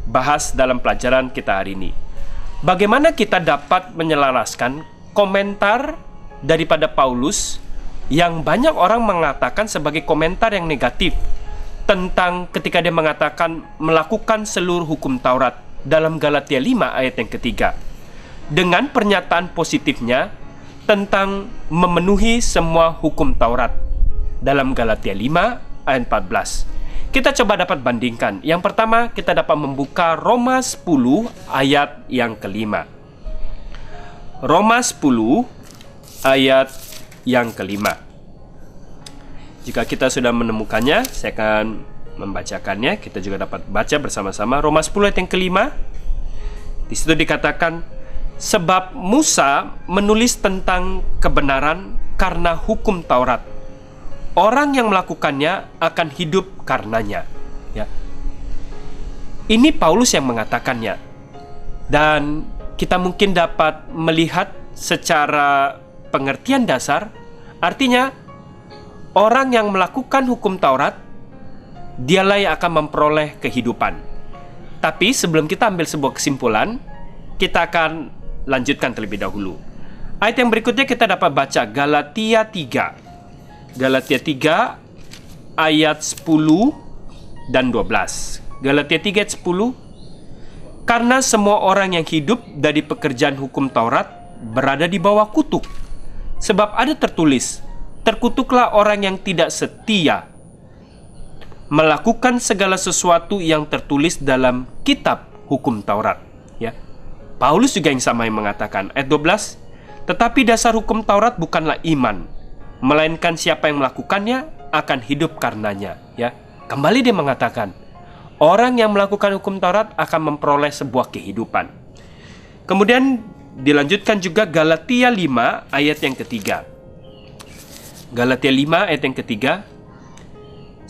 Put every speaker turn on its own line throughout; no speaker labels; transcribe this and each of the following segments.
bahas dalam pelajaran kita hari ini. Bagaimana kita dapat menyelaraskan komentar daripada Paulus yang banyak orang mengatakan sebagai komentar yang negatif tentang ketika dia mengatakan melakukan seluruh hukum Taurat dalam Galatia 5 ayat yang ketiga, dengan pernyataan positifnya tentang memenuhi semua hukum Taurat dalam Galatia 5 ayat 14. Kita coba dapat bandingkan. Yang pertama, kita dapat membuka Roma 10 ayat yang kelima. Roma 10 ayat yang kelima. Jika kita sudah menemukannya, saya akan membacakannya. Kita juga dapat baca bersama-sama. Roma 10 ayat yang kelima. Di situ dikatakan, sebab Musa menulis tentang kebenaran karena hukum Taurat. Orang yang melakukannya akan hidup karenanya. Ya. Ini Paulus yang mengatakannya. Dan kita mungkin dapat melihat secara pengertian dasar, artinya orang yang melakukan hukum Taurat, dialah yang akan memperoleh kehidupan. Tapi sebelum kita ambil sebuah kesimpulan, kita akan lanjutkan terlebih dahulu. Ayat yang berikutnya kita dapat baca Galatia 3. Galatia 3 ayat 10 dan 12. Galatia 3 ayat 10. Karena semua orang yang hidup dari pekerjaan hukum Taurat berada di bawah kutuk. Sebab ada tertulis, terkutuklah orang yang tidak setia melakukan segala sesuatu yang tertulis dalam kitab hukum Taurat. Ya. Paulus juga yang sama yang mengatakan ayat 12, tetapi dasar hukum Taurat bukanlah iman, melainkan siapa yang melakukannya akan hidup karenanya. Ya, kembali dia mengatakan, orang yang melakukan hukum Taurat akan memperoleh sebuah kehidupan. Kemudian dilanjutkan juga Galatia 5 ayat yang ketiga. Galatia 5 ayat yang ketiga.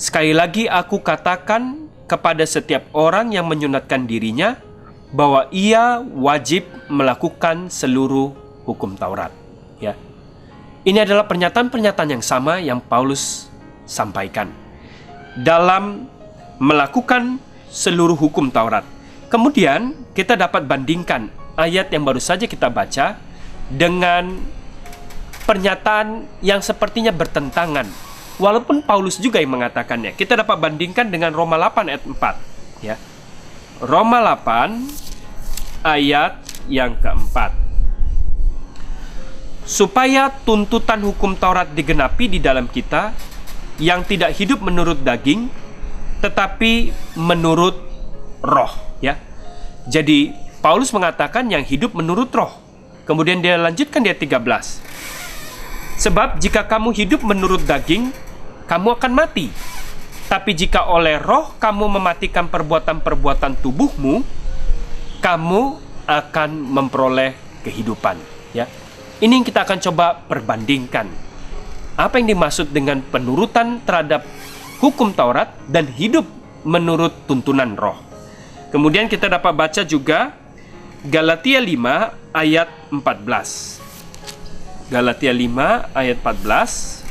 Sekali lagi aku katakan kepada setiap orang yang menyunatkan dirinya bahwa ia wajib melakukan seluruh hukum Taurat. Ya. Ini adalah pernyataan-pernyataan yang sama yang Paulus sampaikan dalam melakukan seluruh hukum Taurat. Kemudian kita dapat bandingkan ayat yang baru saja kita baca dengan pernyataan yang sepertinya bertentangan, walaupun Paulus juga yang mengatakannya. Kita dapat bandingkan dengan Roma 8 ayat 4. Ya. Roma 8 ayat yang keempat. Supaya tuntutan hukum Taurat digenapi di dalam kita, yang tidak hidup menurut daging, tetapi menurut roh. Ya. Jadi Paulus mengatakan yang hidup menurut roh. Kemudian dia lanjutkan di ayat 13. Sebab jika kamu hidup menurut daging, kamu akan mati. Tapi jika oleh roh kamu mematikan perbuatan-perbuatan tubuhmu, kamu akan memperoleh kehidupan. Ya. Ini yang kita akan coba perbandingkan. Apa yang dimaksud dengan penurutan terhadap hukum Taurat dan hidup menurut tuntunan roh. Kemudian kita dapat baca juga Galatia 5 ayat 14. Galatia 5 ayat 14.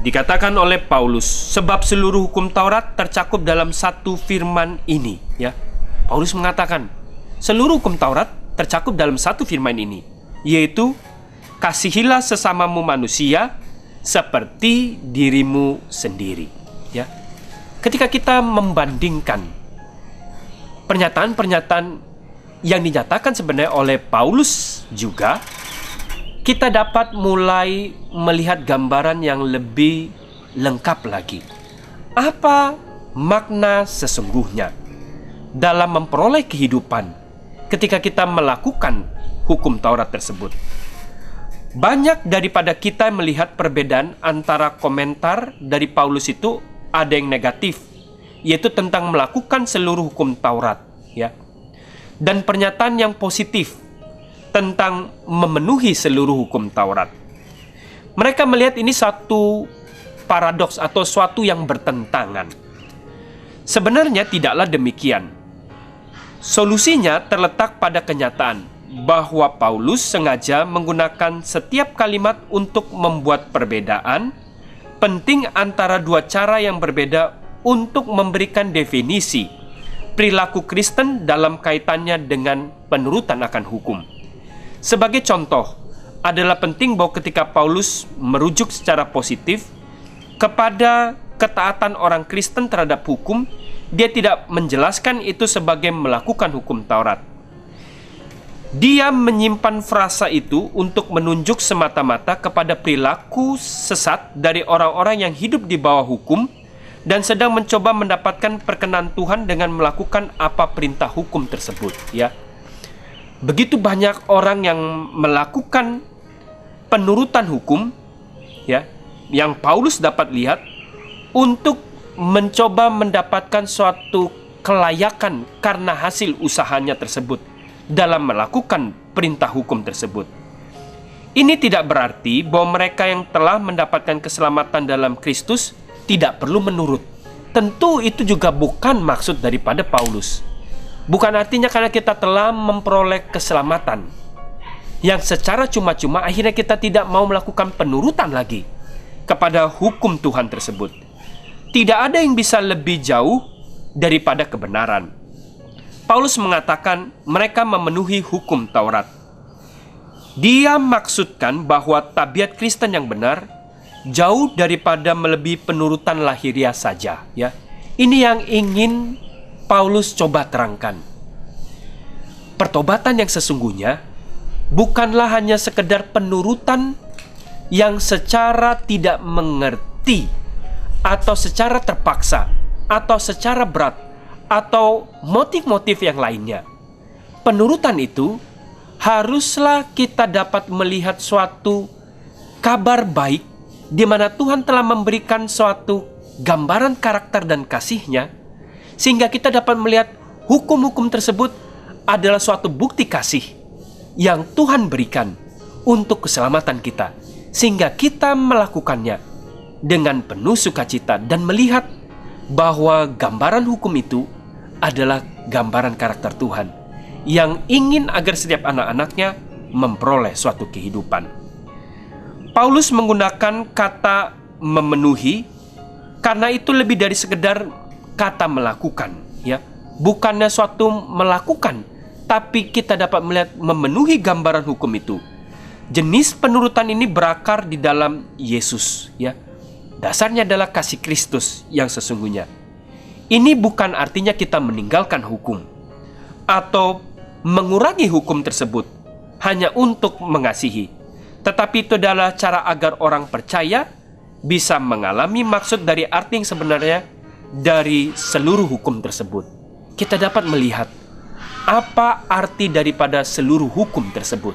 Dikatakan oleh Paulus, sebab seluruh hukum Taurat tercakup dalam satu firman ini. Ya. Paulus mengatakan, seluruh hukum Taurat tercakup dalam satu firman ini, yaitu kasihilah sesamamu manusia seperti dirimu sendiri. Ya. Ketika kita membandingkan pernyataan-pernyataan yang dinyatakan sebenarnya oleh Paulus juga, kita dapat mulai melihat gambaran yang lebih lengkap lagi. Apa makna sesungguhnya dalam memperoleh kehidupan ketika kita melakukan hukum Taurat tersebut? Banyak daripada kita melihat perbedaan antara komentar dari Paulus itu ada yang negatif, yaitu tentang melakukan seluruh hukum Taurat, ya. Dan pernyataan yang positif tentang memenuhi seluruh hukum Taurat. Mereka melihat ini satu paradoks atau suatu yang bertentangan. Sebenarnya tidaklah demikian. Solusinya terletak pada kenyataan bahwa Paulus sengaja menggunakan setiap kalimat untuk membuat perbedaan penting antara dua cara yang berbeda untuk memberikan definisi perilaku Kristen dalam kaitannya dengan penurutan akan hukum. Sebagai contoh, adalah penting bahwa ketika Paulus merujuk secara positif kepada ketaatan orang Kristen terhadap hukum, dia tidak menjelaskan itu sebagai melakukan hukum Taurat. Dia menyimpan frasa itu untuk menunjuk semata-mata kepada perilaku sesat dari orang-orang yang hidup di bawah hukum dan sedang mencoba mendapatkan perkenan Tuhan dengan melakukan apa perintah hukum tersebut, ya. Begitu banyak orang yang melakukan penurutan hukum, ya, yang Paulus dapat lihat untuk mencoba mendapatkan suatu kelayakan karena hasil usahanya tersebut dalam melakukan perintah hukum tersebut. Ini tidak berarti bahwa mereka yang telah mendapatkan keselamatan dalam Kristus tidak perlu menurut. Tentu itu juga bukan maksud daripada Paulus. Bukan artinya karena kita telah memperoleh keselamatan yang secara cuma-cuma akhirnya kita tidak mau melakukan penurutan lagi kepada hukum Tuhan tersebut. Tidak ada yang bisa lebih jauh daripada kebenaran. Paulus mengatakan mereka memenuhi hukum Taurat. Dia maksudkan bahwa tabiat Kristen yang benar jauh daripada melebihi penurutan lahiriah saja, ya. Ini yang ingin Paulus coba terangkan. Pertobatan yang sesungguhnya bukanlah hanya sekedar penurutan yang secara tidak mengerti atau secara terpaksa atau secara berat atau motif-motif yang lainnya. Penurutan itu haruslah kita dapat melihat suatu kabar baik di mana Tuhan telah memberikan suatu gambaran karakter dan kasih-Nya, sehingga kita dapat melihat hukum-hukum tersebut adalah suatu bukti kasih yang Tuhan berikan untuk keselamatan kita, sehingga kita melakukannya dengan penuh sukacita dan melihat bahwa gambaran hukum itu adalah gambaran karakter Tuhan yang ingin agar setiap anak-anaknya memperoleh suatu kehidupan. Paulus menggunakan kata memenuhi karena itu lebih dari sekedar kata melakukan, ya. Bukannya suatu melakukan, tapi kita dapat melihat memenuhi gambaran hukum itu. Jenis penurutan ini berakar di dalam Yesus, ya. Dasarnya adalah kasih Kristus yang sesungguhnya. Ini bukan artinya kita meninggalkan hukum atau mengurangi hukum tersebut hanya untuk mengasihi. Tetapi itu adalah cara agar orang percaya bisa mengalami maksud dari arti yang sebenarnya dari seluruh hukum tersebut. Kita dapat melihat apa arti daripada seluruh hukum tersebut.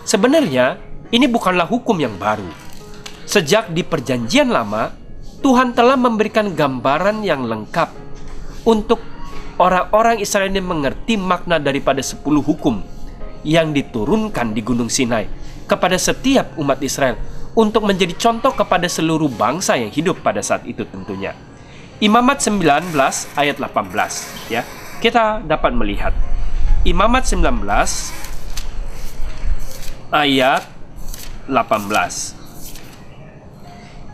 Sebenarnya ini bukanlah hukum yang baru. Sejak di Perjanjian Lama, Tuhan telah memberikan gambaran yang lengkap untuk orang-orang Israel ini mengerti makna daripada 10 hukum yang diturunkan di Gunung Sinai kepada setiap umat Israel untuk menjadi contoh kepada seluruh bangsa yang hidup pada saat itu tentunya. Imamat 19 ayat 18, ya. Kita dapat melihat Imamat 19 ayat 18.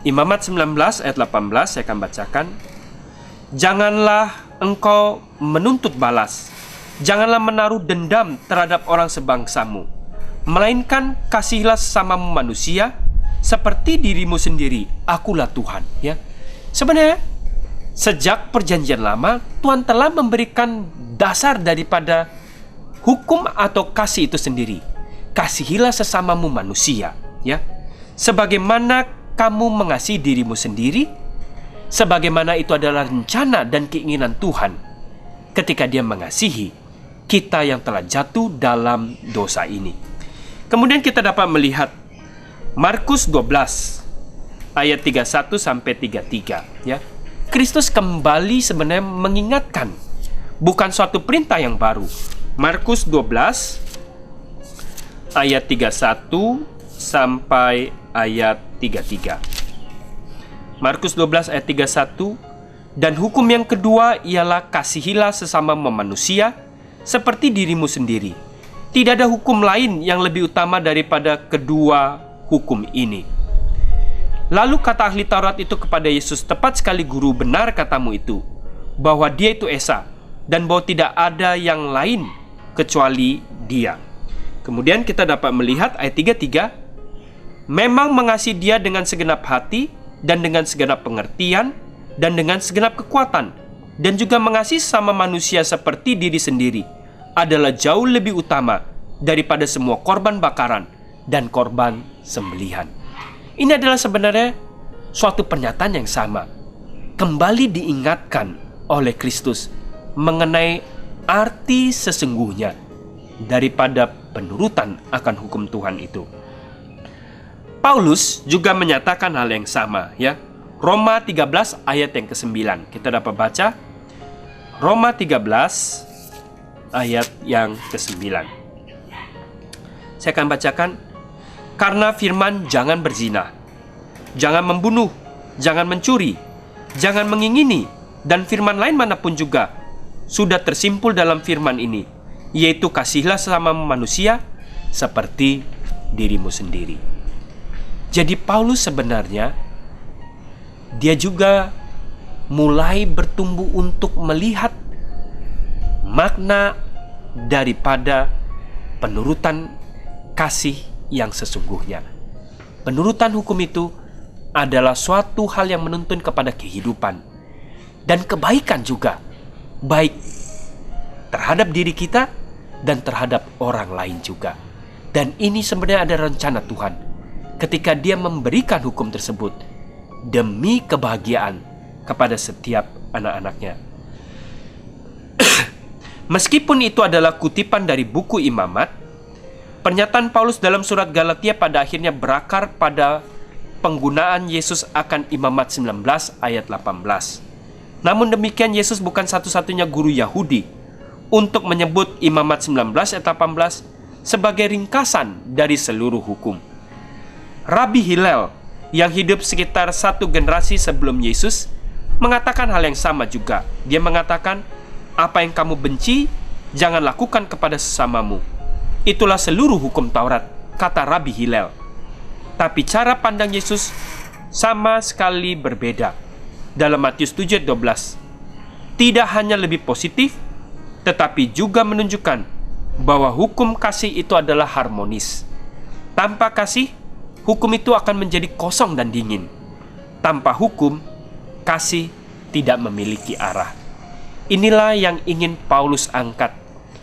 Imamat 19 ayat 18 saya akan bacakan. Janganlah engkau menuntut balas, janganlah menaruh dendam terhadap orang sebangsamu, melainkan kasihilah sesamamu manusia seperti dirimu sendiri. Akulah Tuhan, ya. Sebenarnya sejak Perjanjian Lama Tuhan telah memberikan dasar daripada hukum atau kasih itu sendiri. Kasihilah sesamamu manusia, ya. Sebagaimana kamu mengasihi dirimu sendiri, sebagaimana itu adalah rencana dan keinginan Tuhan ketika Dia mengasihi kita yang telah jatuh dalam dosa ini. Kemudian kita dapat melihat Markus 12 ayat 31 sampai 33, ya. Kristus kembali sebenarnya mengingatkan, bukan suatu perintah yang baru. Markus 12 ayat 31 sampai ayat 33. Markus 12 ayat 31, dan hukum yang kedua ialah kasihilah sesama manusia seperti dirimu sendiri. Tidak ada hukum lain yang lebih utama daripada kedua hukum ini. Lalu kata ahli Taurat itu kepada Yesus, "Tepat sekali Guru, benar katamu itu, bahwa dia itu Esa, dan bahwa tidak ada yang lain kecuali dia." Kemudian kita dapat melihat ayat 33, "Memang mengasihi dia dengan segenap hati, dan dengan segenap pengertian, dan dengan segenap kekuatan, dan juga mengasihi sama manusia seperti diri sendiri, adalah jauh lebih utama daripada semua korban bakaran dan korban sembelihan." Ini adalah sebenarnya suatu pernyataan yang sama, kembali diingatkan oleh Kristus mengenai arti sesungguhnya daripada penurutan akan hukum Tuhan itu. Paulus juga menyatakan hal yang sama, ya. Roma 13 ayat yang ke-9. Kita dapat baca Roma 13 ayat yang ke-9. Saya akan bacakan. "Karena firman jangan berzina, jangan membunuh, jangan mencuri, jangan mengingini, dan firman lain manapun juga sudah tersimpul dalam firman ini, yaitu kasihilah sesama manusia seperti dirimu sendiri." Jadi Paulus sebenarnya dia juga mulai bertumbuh untuk melihat makna daripada penurutan kasih yang sesungguhnya. Penurutan hukum itu adalah suatu hal yang menuntun kepada kehidupan dan kebaikan juga, baik terhadap diri kita dan terhadap orang lain juga. Dan ini sebenarnya ada rencana Tuhan ketika Dia memberikan hukum tersebut demi kebahagiaan kepada setiap anak-anaknya. Meskipun itu adalah kutipan dari buku Imamat, pernyataan Paulus dalam surat Galatia pada akhirnya berakar pada penggunaan Yesus akan Imamat 19 ayat 18. Namun demikian, Yesus bukan satu-satunya guru Yahudi untuk menyebut Imamat 19 ayat 18 sebagai ringkasan dari seluruh hukum. Rabi Hillel yang hidup sekitar satu generasi sebelum Yesus mengatakan hal yang sama juga. Dia mengatakan, "Apa yang kamu benci, jangan lakukan kepada sesamamu. Itulah seluruh hukum Taurat," kata Rabi Hillel. Tapi cara pandang Yesus sama sekali berbeda. Dalam Matius 7:12, tidak hanya lebih positif, tetapi juga menunjukkan bahwa hukum kasih itu adalah harmonis. Tanpa kasih, hukum itu akan menjadi kosong dan dingin. Tanpa hukum, kasih tidak memiliki arah. Inilah yang ingin Paulus angkat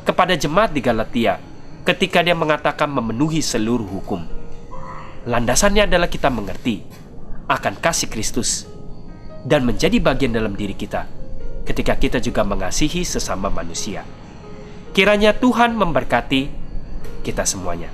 kepada jemaat di Galatia ketika dia mengatakan memenuhi seluruh hukum. Landasannya adalah kita mengerti akan kasih Kristus dan menjadi bagian dalam diri kita ketika kita juga mengasihi sesama manusia. Kiranya Tuhan memberkati kita semuanya.